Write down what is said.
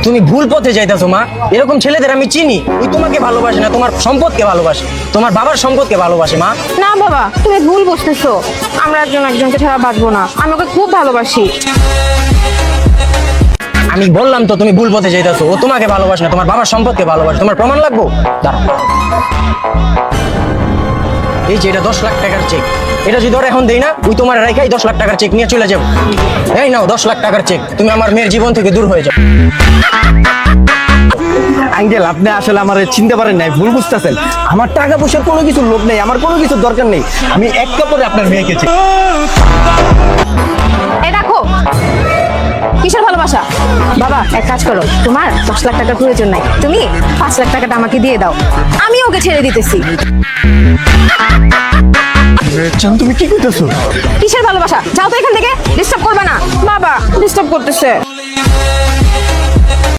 তুমি ভুল পথে যাইতাছো মা। এরকম ছেলেদের আমি চিনি, ওই তোমাকে ভালোবাসে না, তোমার সম্পদকে ভালোবাসে, তোমার বাবার সম্পদকে ভালোবাসে মা। না বাবা, তুমি ভুল বুঝতেছো। আমরা একজন একজনকে ছাড়া বাঁচবো না। আমি ওকে খুব ভালোবাসি। আমি বললাম তো তুমি ভুল পথে যাইতাছো। ও তোমাকে ভালোবাসে না, তোমার বাবার সম্পদকে ভালোবাসে। তোমার প্রমাণ লাগবো? দাঁড়াও, এই যে এটা 10 লাখ টাকার চেক। এটা যদি ওরা এখন দেই না, ওই তোমার রাইখাই 10 লাখ টাকার চেক নিয়ে চলে যাবো। এই নাও 10 লাখ টাকার চেক, তুমি আমার মেয়ের জীবন থেকে দূর হয়ে যাও। আঙ্কেল, আপনি আসলে আমার চিনতে পারেন নাই, ভুল বুঝতেছেন। আমার টাকা পয়সার কোনো কিছু লোভ নেই, আমার কোনো কিছু দরকার নেই। আমি এক কাপড়ে আপনার মেয়েকে চিনি। এই দেখো, কিসের ভালোবাসা? বাবা, এক কাজ করো, তোমার 10 লাখ টাকার প্রয়োজন নাই, তুমি 5 লাখ টাকাটা আমাকে দিয়ে দাও, আমি ওকে ছেড়ে দিতেছি। চান, তুমি কি করতেছো? কিসের ভালোবাসা? যাও তো এখান থেকে, ডিস্টার্ব করবে না। বাবা ডিস্টার্ব করতেছে।